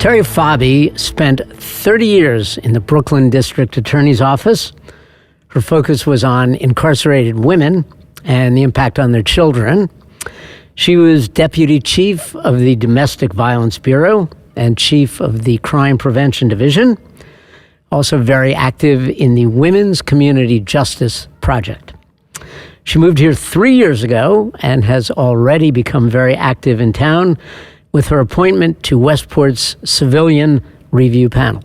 Teri Fabi spent 30 years in the Brooklyn District Attorney's Office. Her focus was on incarcerated women and the impact on their children. She was Deputy Chief of the Domestic Violence Bureau and Chief of the Crime Prevention Division. Also very active in the Women's Community Justice Project. She moved here 3 years ago and has already become very active in town with her appointment to Westport's Civilian Review Panel.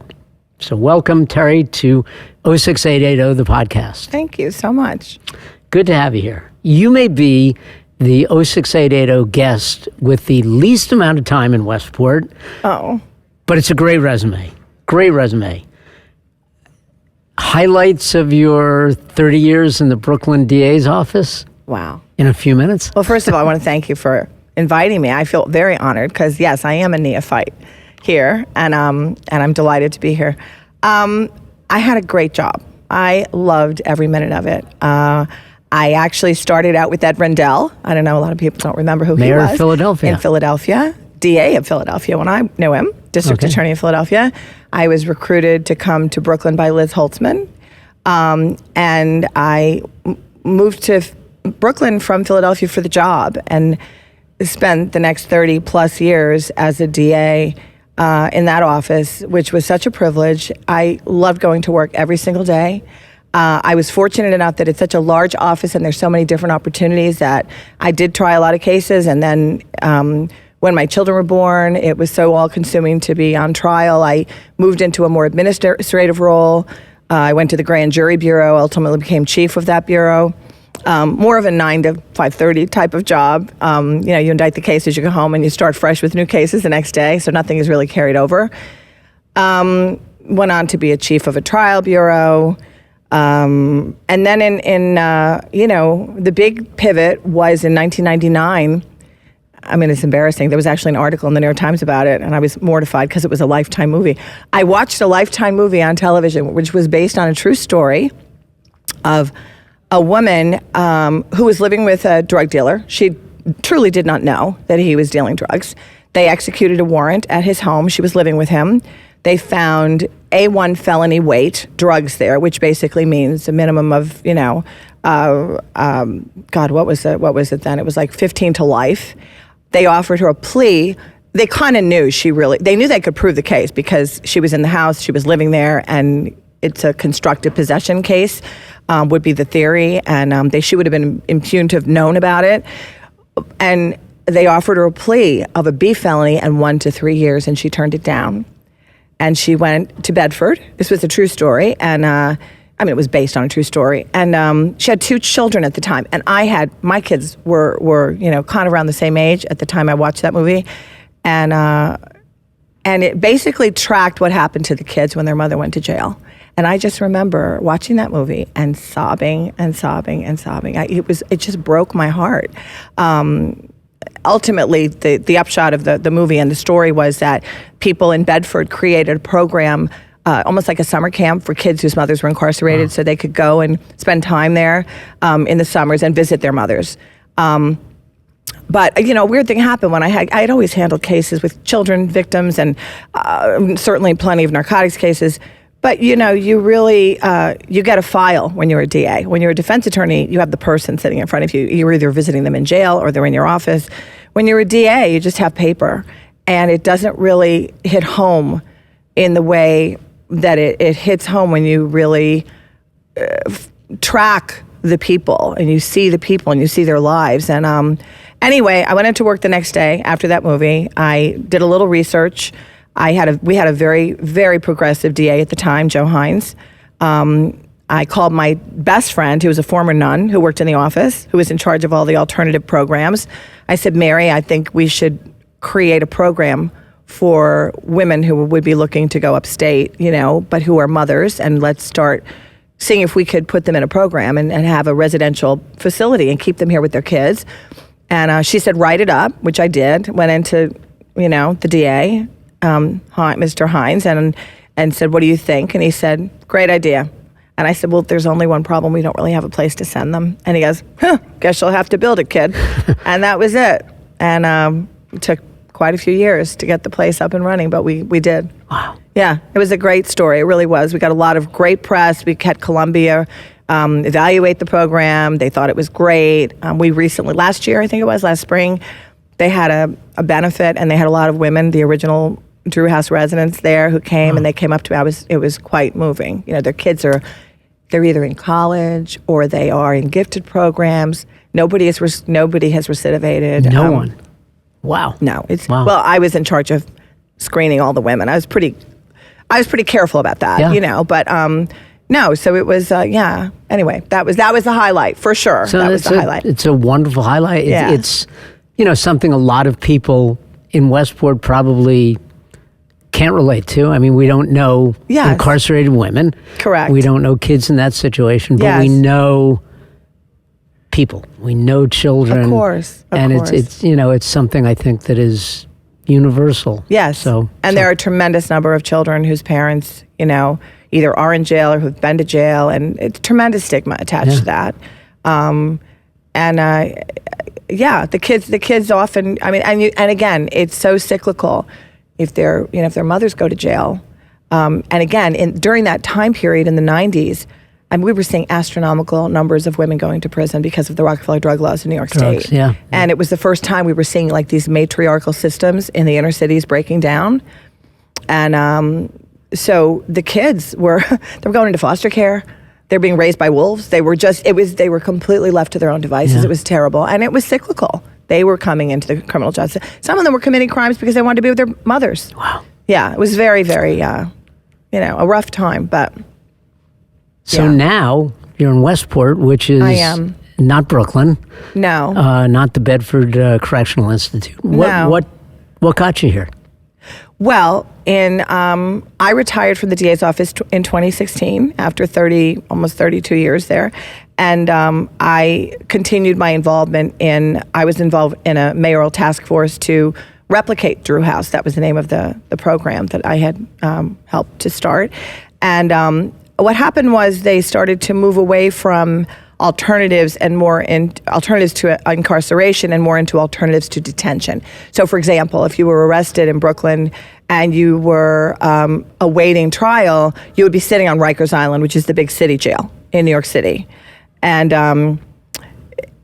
So welcome, Teri, to 06880, the podcast. Thank you so much. Good to have you here. You may be the 06880 guest with the least amount of time in Westport. Oh. But it's a great resume. Great resume. Highlights of your 30 years in the Brooklyn DA's office? Wow. In a few minutes? Well, first of all, I want to thank you for inviting me. I feel very honored because, yes, I am a neophyte here, and I'm delighted to be here. I had a great job. I loved every minute of it. I actually started out with Ed Rendell. I don't know, a lot of people don't remember who Mayor he was. of Philadelphia. In Philadelphia. DA of Philadelphia when I knew him. District Attorney of Philadelphia. I was recruited to come to Brooklyn by Liz Holtzman. And I moved to Brooklyn from Philadelphia for the job and spent the next 30 plus years as a DA in that office, which was such a privilege. I loved going to work every single day. I was fortunate enough that it's such a large office and there's so many different opportunities that I did try a lot of cases. And then when my children were born, it was so all-consuming to be on trial. I moved into a more administrative role. I went to the Grand Jury Bureau, ultimately became chief of that bureau. More of a 9 to 5:30 type of job. You indict the cases, you go home, and you start fresh with new cases the next day, so nothing is really carried over. Went on to be a chief of a trial bureau. And then the big pivot was in 1999. I mean, it's embarrassing. There was actually an article in the New York Times about it, and I was mortified because it was a Lifetime movie. I watched a Lifetime movie on television, which was based on a true story of a woman who was living with a drug dealer. She truly did not know that he was dealing drugs. They executed a warrant at his home. She was living with him. They found A1 felony weight drugs there, which basically means a minimum of, what was it then? It was like 15 to life. They offered her a plea. They kind of knew they knew they could prove the case because she was in the house, she was living there, and it's a constructive possession case, would be the theory, and she would have been impugned to have known about it. And they offered her a plea of a B felony and 1 to 3 years, and she turned it down. And she went to Bedford. This was a true story, and it was based on a true story. And she had 2 children at the time, and my kids were kind of around the same age at the time I watched that movie, and it basically tracked what happened to the kids when their mother went to jail. And I just remember watching that movie and sobbing and sobbing and sobbing. It just broke my heart. Ultimately, the upshot of the movie and the story was that people in Bedford created a program, almost like a summer camp for kids whose mothers were incarcerated, wow. So they could go and spend time there in the summers and visit their mothers. But a weird thing happened when I had always handled cases with children, victims, and certainly plenty of narcotics cases. But you really you get a file when you're a DA. When you're a defense attorney, you have the person sitting in front of you. You're either visiting them in jail or they're in your office. When you're a DA, you just have paper, and it doesn't really hit home in the way that it hits home when you really track the people and you see the people and you see their lives. And anyway, I went into work the next day after that movie. I did a little research. We had a very, very progressive DA at the time, Joe Hines. I called my best friend, who was a former nun who worked in the office, who was in charge of all the alternative programs. I said, Mary, I think we should create a program for women who would be looking to go upstate, but who are mothers, and let's start seeing if we could put them in a program and have a residential facility and keep them here with their kids. And she said, write it up, which I did. Went into, the DA, Mr. Hines, and said, what do you think? And he said, great idea. And I said, well, there's only one problem. We don't really have a place to send them. And he goes, guess you'll have to build it, kid. And that was it. And it took quite a few years to get the place up and running, but we did. Wow. Yeah, it was a great story. It really was. We got a lot of great press. We had Columbia evaluate the program. They thought it was great. We recently, last spring, they had a benefit, and they had a lot of women, the original Drew House residents there, who came, and they came up to me. It was quite moving. You know, their kids they're either in college or they are in gifted programs. Nobody has recidivated. No one. Wow. No, wow. Well, I was in charge of screening all the women. I was pretty careful about that, you know. But no, so it was Anyway, that was the highlight for sure. So that was the highlight. It's a wonderful highlight. Yeah. It's something a lot of people in Westport probably can't relate to. I mean, we don't know incarcerated women. Correct. We don't know kids in that situation, but we know people. We know children. Of course. It's something I think that is universal. Yes. And there are a tremendous number of children whose parents, either are in jail or who've been to jail, and it's tremendous stigma attached to that. The kids often. I mean, and again, it's so cyclical. If their mothers go to jail, and again, during that time period in the 90s, we were seeing astronomical numbers of women going to prison because of the Rockefeller drug laws in New York State. Yeah. And it was the first time we were seeing like these matriarchal systems in the inner cities breaking down, and so the kids they were going into foster care. They're being raised by wolves. They were completely left to their own devices. Yeah. It was terrible, and it was cyclical. They were coming into the criminal justice. Some of them were committing crimes because they wanted to be with their mothers. Wow. Yeah, it was very, very, a rough time. But so now you're in Westport, which is not Brooklyn. No. Not the Bedford Correctional Institute. What got you here? Well, I retired from the DA's office in 2016 after almost 32 years there. And I continued my involvement I was involved in a mayoral task force to replicate Drew House. That was the name of the program that I had helped to start. And what happened was they started to move away from alternatives and more in alternatives to incarceration and more into alternatives to detention. So, for example, if you were arrested in Brooklyn and you were awaiting trial, you would be sitting on Rikers Island, which is the big city jail in New York City. And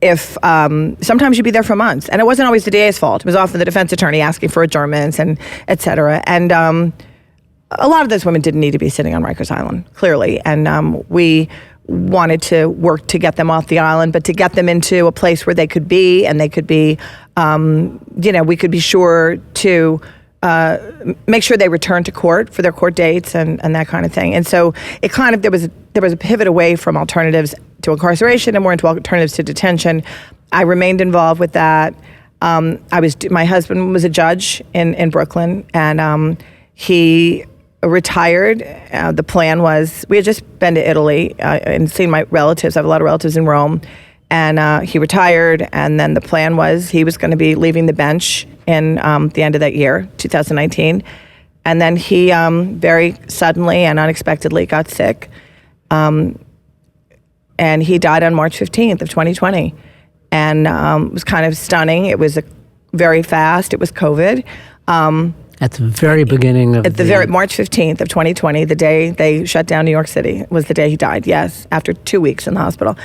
if sometimes you'd be there for months, and it wasn't always the DA's fault. It was often the defense attorney asking for adjournments and et cetera. And a lot of those women didn't need to be sitting on Rikers Island, clearly. And we wanted to work to get them off the island, but to get them into a place where they could be, and they could be, we could be sure to make sure they return to court for their court dates and that kind of thing. And so it kind of, there was a pivot away from alternatives to incarceration and more into alternatives to detention. I remained involved with that. My husband was a judge in Brooklyn, and he retired. The plan was, we had just been to Italy and seen my relatives. I have a lot of relatives in Rome. And he retired, and then the plan was he was going to be leaving the bench in the end of that year, 2019. And then he very suddenly and unexpectedly got sick. And he died on March 15th of 2020. And it was kind of stunning. It was very fast. It was COVID. At the very beginning of March 15th of 2020, the day they shut down New York City, was the day he died, yes, after 2 weeks in the hospital.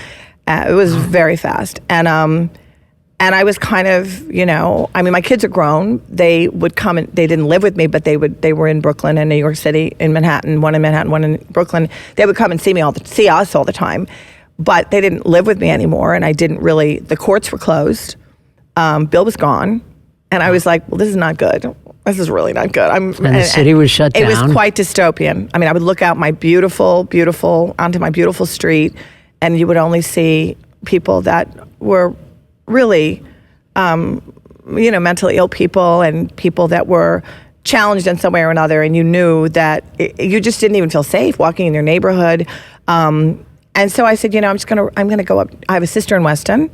It was very fast. And I was kind of, my kids are grown. They would come and they didn't live with me, but they were in Brooklyn and New York City, in Manhattan, one in Manhattan, one in Brooklyn. They would come and see us all the time, but they didn't live with me anymore. And the courts were closed. Bill was gone. And I was like, well, this is not good. This is really not good. And the city was shut down. It was quite dystopian. I mean, I would look out onto my beautiful street, and you would only see people that were really, mentally ill people and people that were challenged in some way or another. And you knew that you just didn't even feel safe walking in your neighborhood. And so I said, I'm going to go up. I have a sister in Weston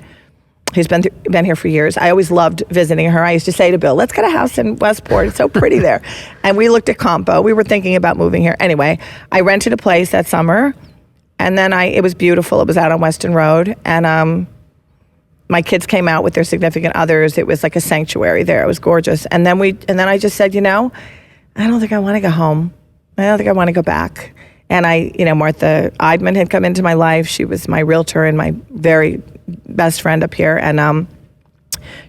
who's been here for years. I always loved visiting her. I used to say to Bill, let's get a house in Westport. It's so pretty there. And we looked at Compo. We were thinking about moving here. Anyway, I rented a place that summer, and then it was beautiful. It was out on Weston Road. And my kids came out with their significant others. It was like a sanctuary there. It was gorgeous. And then I just said, I don't think I want to go home. I don't think I want to go back. And Martha Eidman had come into my life. She was my realtor and my very best friend up here. And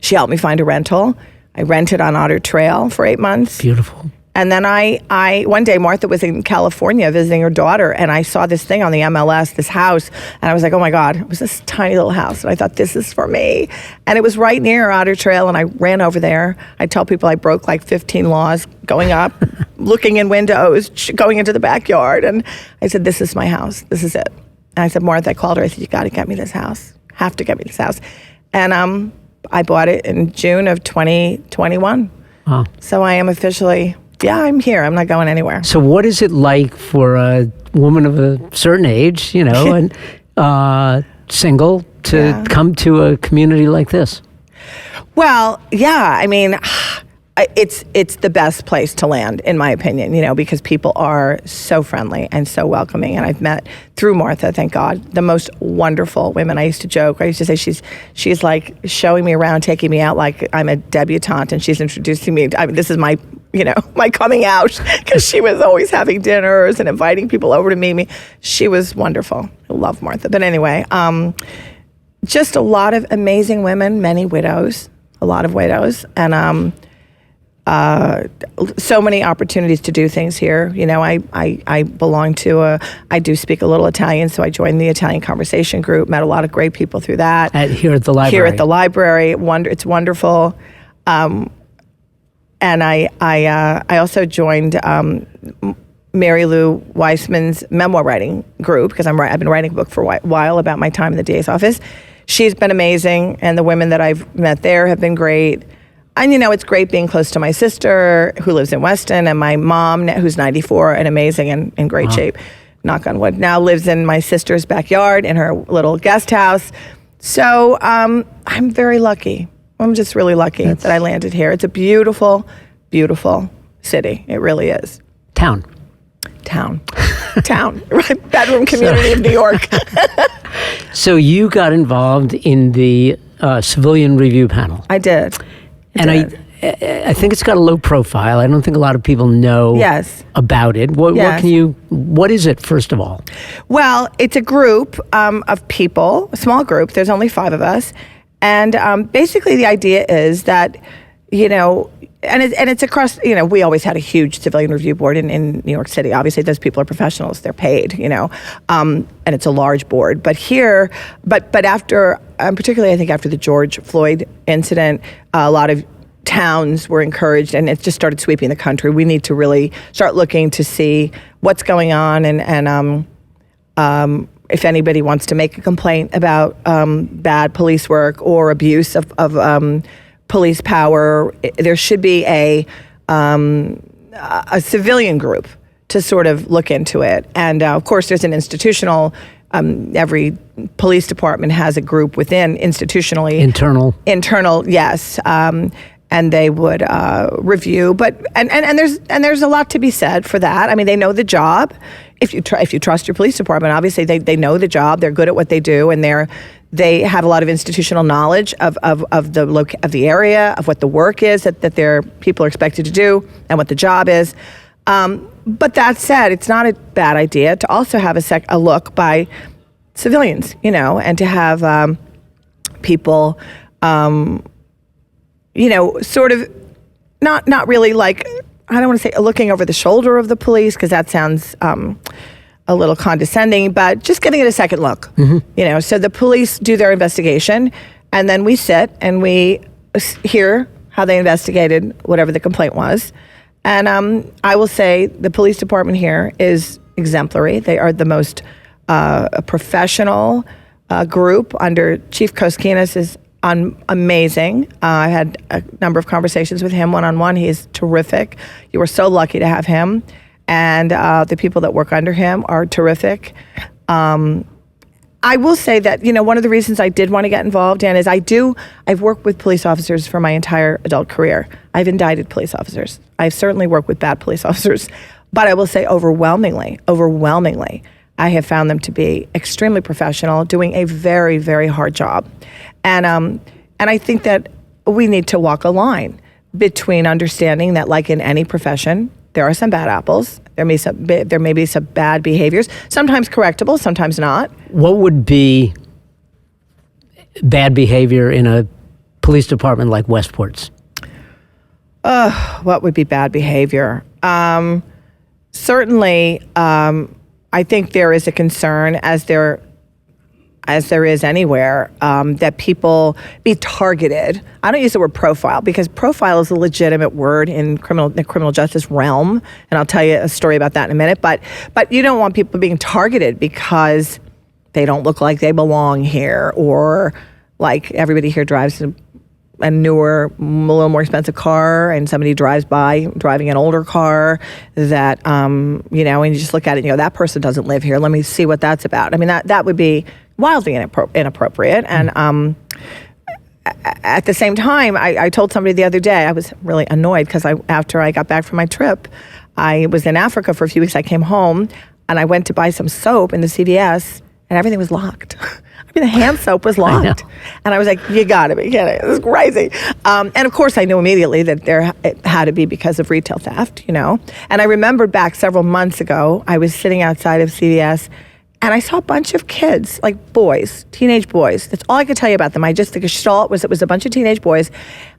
she helped me find a rental. I rented on Otter Trail for 8 months. Beautiful. And then one day Martha was in California visiting her daughter, and I saw this thing on the MLS, this house, and I was like, oh my God, it was this tiny little house, and I thought, this is for me. And it was right near Otter Trail, and I ran over there. I tell people I broke like 15 laws going up, looking in windows, going into the backyard, and I said, this is my house, this is it. And I said, Martha, I called her, I said, you got to get me this house, have to get me this house. And I bought it in June of 2021. Wow. So I am officially... I'm here. I'm not going anywhere. So what is it like for a woman of a certain age, and single to come to a community like this? Well, I mean, it's the best place to land, in my opinion, because people are so friendly and so welcoming. And I've met, through Martha, thank God, the most wonderful women. I used to joke. I used to say she's like showing me around, taking me out like I'm a debutante, and she's introducing me. I mean, this is my coming out, because she was always having dinners and inviting people over to meet me. She was wonderful. I love Martha. But anyway, just a lot of amazing women, many widows, a lot of widows, and so many opportunities to do things here. I belong to I do speak a little Italian, so I joined the Italian conversation group, met a lot of great people through that. Here at the library. Here at the library. It's wonderful. And I also joined Mary Lou Weissman's memoir writing group, because I've been writing a book for a while about my time in the DA's office. She's been amazing, and the women that I've met there have been great. And it's great being close to my sister, who lives in Weston, and my mom, who's 94 and amazing and in great shape, knock on wood, now lives in my sister's backyard in her little guest house. So I'm very lucky. I'm just really lucky that I landed here. It's a beautiful, beautiful city. It really is. Town. Right? Bedroom community of New York. So you got involved in the civilian review panel. I did. I think it's got a low profile. I don't think a lot of people know about it. What is it, first of all? Well, it's a group of people, a small group. There's only 5 of us. And basically the idea is that, and it's across, we always had a huge civilian review board in New York City. Obviously, those people are professionals. They're paid, and it's a large board. But here, but after, particularly I think after the George Floyd incident, a lot of towns were encouraged, and it just started sweeping the country. We need to really start looking to see what's going on, and if anybody wants to make a complaint about bad police work or abuse of police power, there should be a civilian group to sort of look into it. And of course, there's an institutional. Every police department has a group within institutionally. Internal, yes. And they would review, but and there's a lot to be said for that. I mean, they know the job. If you trust your police department, obviously they know the job. They're good at what they do, and they have a lot of institutional knowledge of the area, of what the work is that their people are expected to do, and what the job is. But that said, it's not a bad idea to also have a look by civilians, and to have people. Sort of not really like, I don't want to say looking over the shoulder of the police, because that sounds a little condescending, but just giving it a second look. Mm-hmm. So the police do their investigation, and then we sit and we hear how they investigated whatever the complaint was. And I will say the police department here is exemplary. They are the most professional group under Chief Koskinas is amazing. I had a number of conversations with him one-on-one. He is terrific. You were so lucky to have him. And the people that work under him are terrific. I will say that, one of the reasons I did want to get involved, Dan, is I've worked with police officers for my entire adult career. I've indicted police officers. I've certainly worked with bad police officers. But I will say overwhelmingly, I have found them to be extremely professional, doing a very, very hard job. And I think that we need to walk a line between understanding that, like in any profession, there are some bad apples. There may be some bad behaviors, sometimes correctable, sometimes not. What would be bad behavior in a police department like Westport's? What would be bad behavior? Certainly, I think there is a concern, as there is anywhere, that people be targeted. I don't use the word profile because profile is a legitimate word in the criminal justice realm, and I'll tell you a story about that in a minute. But you don't want people being targeted because they don't look like they belong here, or like everybody here drives a newer, a little more expensive car, and somebody drives by driving an older car that, and you just look at it and you go, that person doesn't live here. Let me see what that's about. I mean, that would be wildly inappropriate. And at the same time, I told somebody the other day, I was really annoyed because after I got back from my trip, I was in Africa for a few weeks. I came home and I went to buy some soap in the CVS and everything was locked. I mean, the hand soap was locked. And I was like, you gotta be kidding. This is crazy. And of course, I knew immediately that it had to be because of retail theft, And I remembered back several months ago, I was sitting outside of CVS and I saw a bunch of kids, like boys, teenage boys. That's all I could tell you about them. The gestalt was it was a bunch of teenage boys.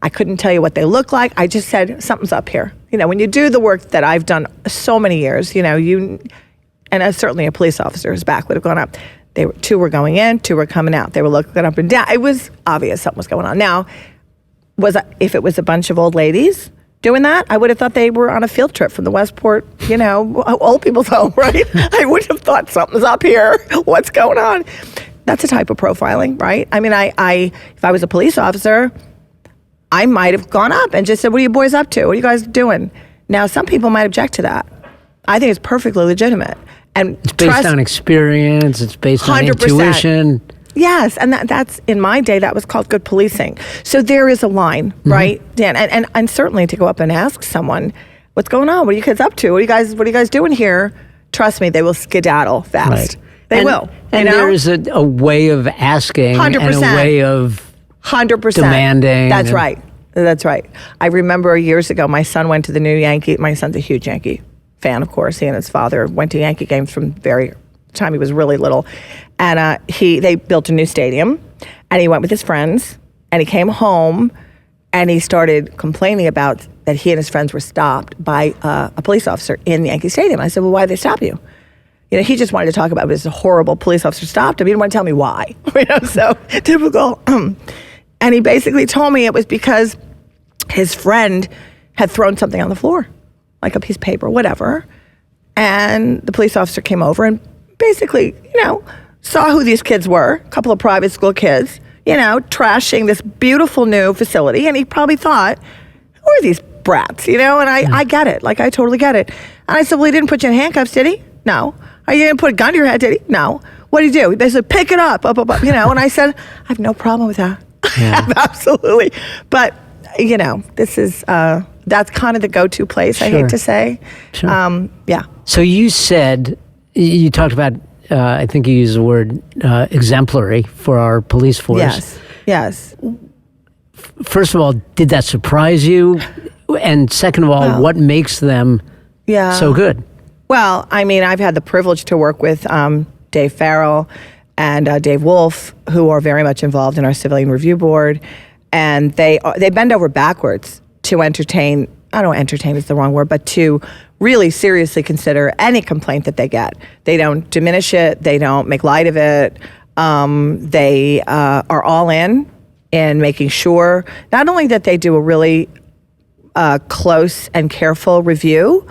I couldn't tell you what they looked like. I just said, something's up here. When you do the work that I've done so many years, and as certainly a police officer's back would have gone up. Two were going in, two were coming out. They were looking up and down. It was obvious something was going on. Now, if it was a bunch of old ladies doing that, I would have thought they were on a field trip from the Westport, old people's home, right? I would have thought something's up here. What's going on? That's a type of profiling, right? I mean, if I was a police officer, I might have gone up and just said, what are you boys up to? What are you guys doing? Now, some people might object to that. I think it's perfectly legitimate. And it's based on experience. It's based 100%. On intuition. Yes, and that's in my day that was called good policing. So there is a line, right, Dan? And certainly to go up and ask someone, "What's going on? What are you kids up to? What are you guys doing here?" Trust me, they will skedaddle fast. Right. They will. And there is a way of asking 100%. And a way of 100% demanding. That's right. That's right. I remember years ago, my son went to the new Yankee. My son's a huge Yankee fan, of course. He and his father went to Yankee games from very time he was really little, and they built a new stadium, and he went with his friends, and he came home, and he started complaining about that he and his friends were stopped by a police officer in Yankee Stadium. I said, well, why did they stop you? He just wanted to talk about it. This horrible police officer stopped him. He didn't want to tell me why. So typical. And he basically told me it was because his friend had thrown something on the floor, like a piece of paper, whatever. And the police officer came over and basically, saw who these kids were, a couple of private school kids, trashing this beautiful new facility. And he probably thought, who are these brats, And I get it. Like, I totally get it. And I said, well, he didn't put you in handcuffs, did he? No. He didn't put a gun to your head, did he? No. What did he do? They said, pick it up, And I said, I have no problem with that. Yeah. Absolutely. But, this is... that's kind of the go-to place, sure. I hate to say. Sure. Yeah. So you talked about, I think you used the word exemplary for our police force. Yes. First of all, did that surprise you? And second of all, what makes them so good? Well, I mean, I've had the privilege to work with Dave Farrell and Dave Wolf, who are very much involved in our Civilian Review Board, and they bend over backwards to entertain, I don't know, entertain is the wrong word, but to really seriously consider any complaint that they get. They don't diminish it. They don't make light of it. They are all in making sure not only that they do a really close and careful review,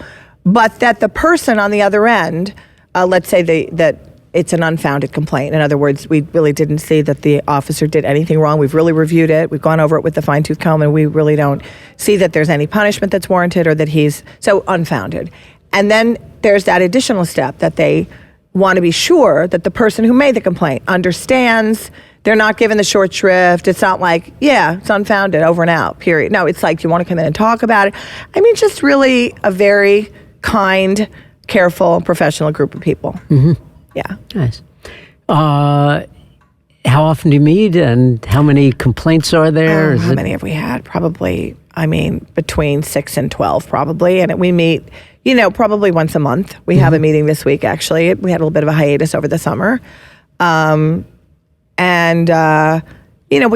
but that the person on the other end, let's say that it's an unfounded complaint. In other words, we really didn't see that the officer did anything wrong. We've really reviewed it. We've gone over it with the fine-tooth comb, and we really don't see that there's any punishment that's warranted or that he's so unfounded. And then there's that additional step that they want to be sure that the person who made the complaint understands. They're not given the short shrift. It's not like, it's unfounded, over and out, period. No, it's like you want to come in and talk about it. I mean, just really a very kind, careful, professional group of people. Mm-hmm. Yeah. Nice. How often do you meet, and how many complaints are there? How many have we had? Probably, between 6 and 12 probably. And we meet, probably once a month. We have a meeting this week, actually. We had a little bit of a hiatus over the summer. We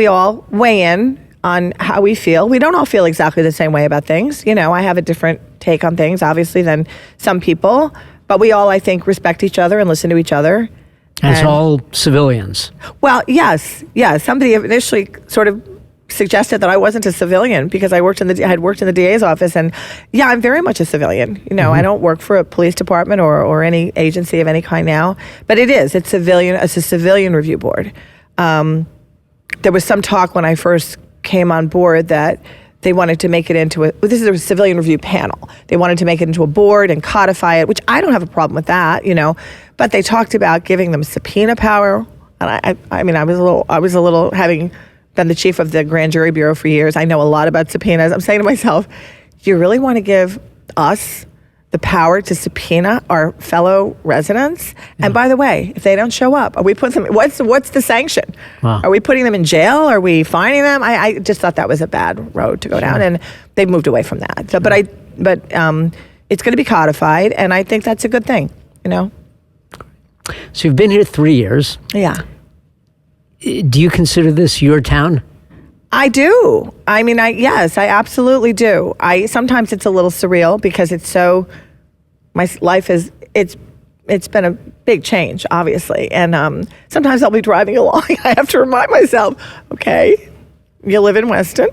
all weigh in on how we feel. We don't all feel exactly the same way about things. I have a different take on things, obviously, than some people. But we all, I think, respect each other and listen to each other. And it's all civilians. Well, yes. Somebody initially sort of suggested that I wasn't a civilian because I had worked in the DA's office, and I'm very much a civilian. I don't work for a police department or any agency of any kind now, but it's civilian. It's a civilian review board. There was some talk when I first came on board that they wanted to make it into this is a civilian review panel. They wanted to make it into a board and codify it, which I don't have a problem with that, but they talked about giving them subpoena power. And I was a little, having been the chief of the grand jury bureau for years, I know a lot about subpoenas. I'm saying to myself, do you really want to give us the power to subpoena our fellow residents? Yeah. And by the way, if they don't show up, are we putting them, what's the sanction? Wow. Are we putting them in jail? Are we fining them? I just thought that was a bad road to go down, and they've moved away from that. So, but it's going to be codified, and I think that's a good thing, So you've been here 3 years. Yeah. Do you consider this your town? I do. Yes, I absolutely do. Sometimes it's a little surreal because my life it's been a big change, obviously. And sometimes I'll be driving along. I have to remind myself, okay, you live in Weston.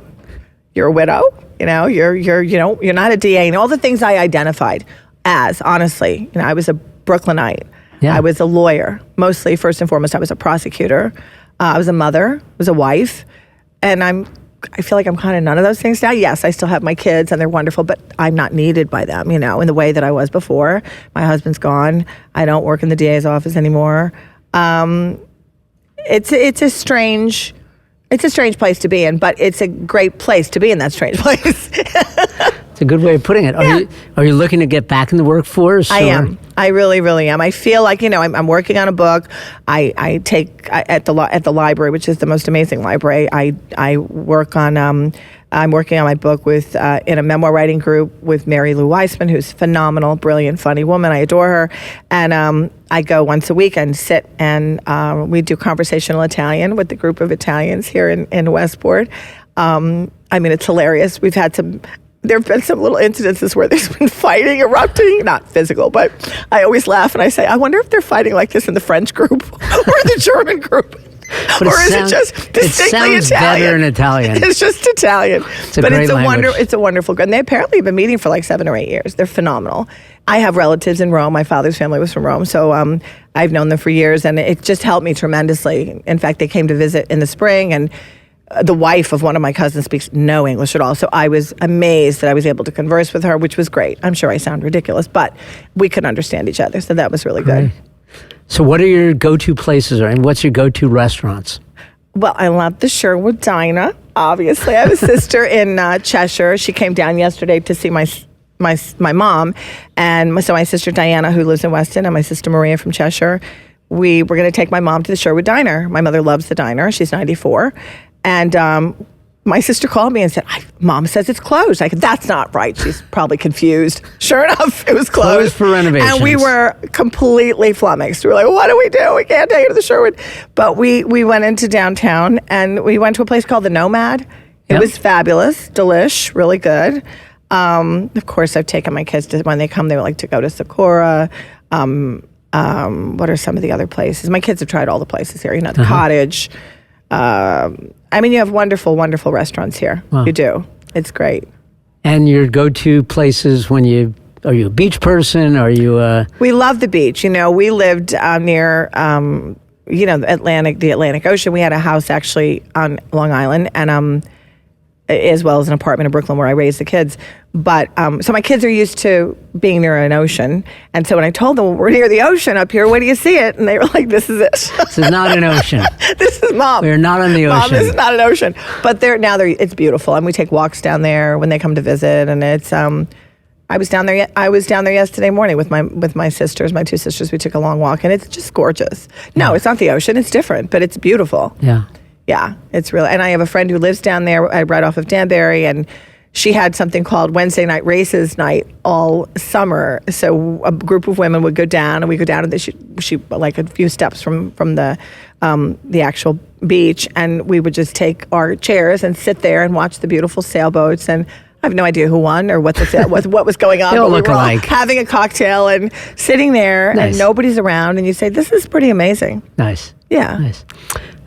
You're a widow. You're not a DA. And all the things I identified as, honestly, I was a Brooklynite. Yeah. I was a lawyer. Mostly, first and foremost, I was a prosecutor. I was a mother. I was a wife. And I feel like I'm kind of none of those things now. Yes, I still have my kids and they're wonderful, but I'm not needed by them, in the way that I was before. My husband's gone. I don't work in the DA's office anymore. It's a strange place to be in, but it's a great place to be in that strange place. It's a good way of putting it. Are you looking to get back in the workforce? I am. I really, really am. I feel like, I'm working on a book. I take at the library, which is the most amazing library. I work on. I'm working on my book with in a memoir writing group with Mary Lou Weissman, who's phenomenal, brilliant, funny woman. I adore her. And I go once a week and sit and we do conversational Italian with the group of Italians here in Westport. It's hilarious. There have been some little incidences where there's been fighting erupting, not physical, but I always laugh and I say, I wonder if they're fighting like this in the French group or the German group. But or is it just distinctly it sounds Italian? Better in Italian. It's just Italian. It's a wonderful. And they apparently have been meeting for like 7 or 8 years. They're phenomenal. I have relatives in Rome. My father's family was from Rome, so I've known them for years, and it just helped me tremendously. In fact, they came to visit in the spring, and the wife of one of my cousins speaks no English at all, so I was amazed that I was able to converse with her, which was great. I'm sure I sound ridiculous, but we could understand each other, so that was really good. So what are your go-to places, and what's your go-to restaurants? Well, I love the Sherwood Diner, obviously. I have a sister in Cheshire. She came down yesterday to see my mom, and so my sister Diana, who lives in Weston, and my sister Maria from Cheshire, we were going to take my mom to the Sherwood Diner. My mother loves the diner. She's 94. And my sister called me and said, Mom says it's closed. That's not right. She's probably confused. Sure enough, it was closed. Closed for renovations. And we were completely flummoxed. We were like, what do we do? We can't take her to the Sherwood. But we went into downtown and we went to a place called The Nomad. It was fabulous, delish, really good. Of course, I've taken my kids when they come, they like to go to Sakura. What are some of the other places? My kids have tried all the places here. The Cottage. You have wonderful, wonderful restaurants here. Wow. You do. It's great. And your go-to places are you a beach person? Are you We love the beach. We lived near, the Atlantic Ocean. We had a house actually on Long Island, and as well as an apartment in Brooklyn where I raised the kids. But so my kids are used to being near an ocean. And so when I told them, well, we're near the ocean up here, where do you see it? And they were like, this is it. This is not an ocean. This is Mom. We're not on the ocean. Mom, this is not an ocean. But it's beautiful. And we take walks down there when they come to visit. And it's, I was down there. I was down there yesterday morning with my sisters, my two sisters. We took a long walk, and it's just gorgeous. No, it's not the ocean. It's different, but it's beautiful. Yeah. Yeah, it's really. And I have a friend who lives down there, right off of Danbury, and she had something called Wednesday night races night all summer. So a group of women would go down, and we go down to she like a few steps from the actual beach, and we would just take our chairs and sit there and watch the beautiful sailboats. And I have no idea who won or what what was going on. They all but look we were alike. having a cocktail and sitting there, Nice. and nobody's around, and you say, "This is pretty amazing." Nice. Yeah. Nice.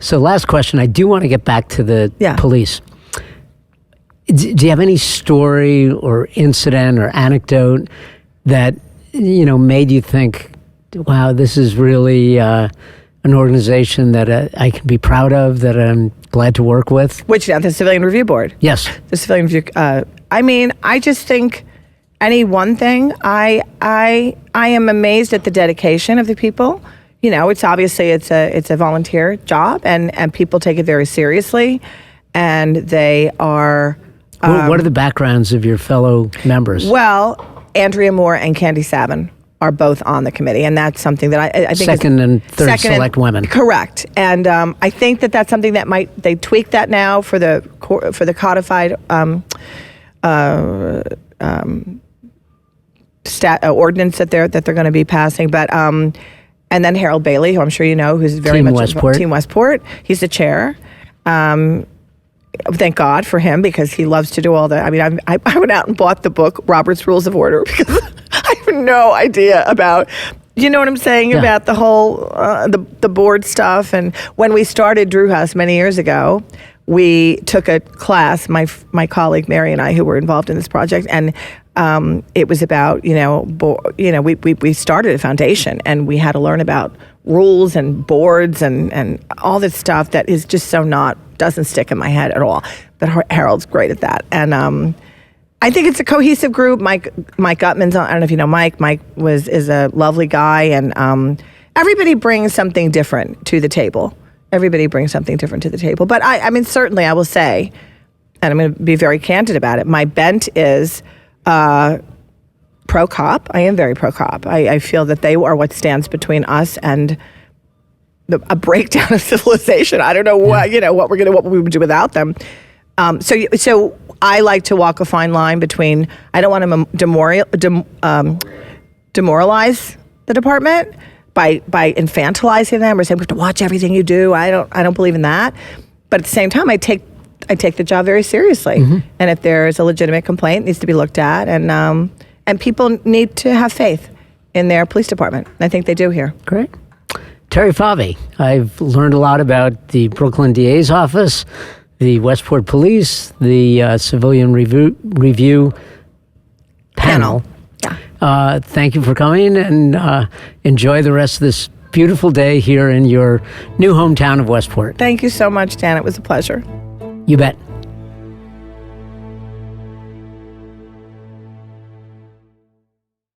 So last question. I do want to get back to the police. Do you have any story or incident or anecdote that, made you think, wow, this is really an organization that I can be proud of, that I'm glad to work with? Which now, the Civilian Review Board? Yes. The Civilian Review. I just think any one thing. I am amazed at the dedication of the people. It's obviously it's a volunteer job, and people take it very seriously, and they are. What are the backgrounds of your fellow members? Well, Andrea Moore and Candy Savin are both on the committee, and that's something that I think second and third select women. Correct, and I think that's something that they tweak that now for the codified ordinance that they're going to be passing, but. And then Harold Bailey, who I'm sure you know, who's very Team much Westport. Team Westport. He's the chair. Thank God for him, because he loves to do all the. I mean, I went out and bought the book Robert's Rules of Order because I have no idea about. You know what I'm saying about the whole the board stuff. And when we started Drew House many years ago, we took a class. My colleague Mary and I, who were involved in this project, and. It was about, we started a foundation, and we had to learn about rules and boards and all this stuff that is just doesn't stick in my head at all. But Harold's great at that. And I think it's a cohesive group. Mike Gutman's on, I don't know if you know Mike. Mike is a lovely guy, and everybody brings something different to the table. But I mean, certainly I will say, and I'm going to be very candid about it, my bent is... pro-cop. I am very pro-cop. I feel that they are what stands between us and a breakdown of civilization. I don't know what we would do without them. So I like to walk a fine line between. I don't want to demoralize the department by infantilizing them or saying we have to watch everything you do. I don't believe in that. But at the same time, I take the job very seriously, and if there is a legitimate complaint, it needs to be looked at, and people need to have faith in their police department. I think they do here. Great. Teri Fabi, I've learned a lot about the Brooklyn DA's office, the Westport Police, the Civilian Review panel. Yeah. Thank you for coming, and enjoy the rest of this beautiful day here in your new hometown of Westport. Thank you so much, Dan. It was a pleasure. You bet.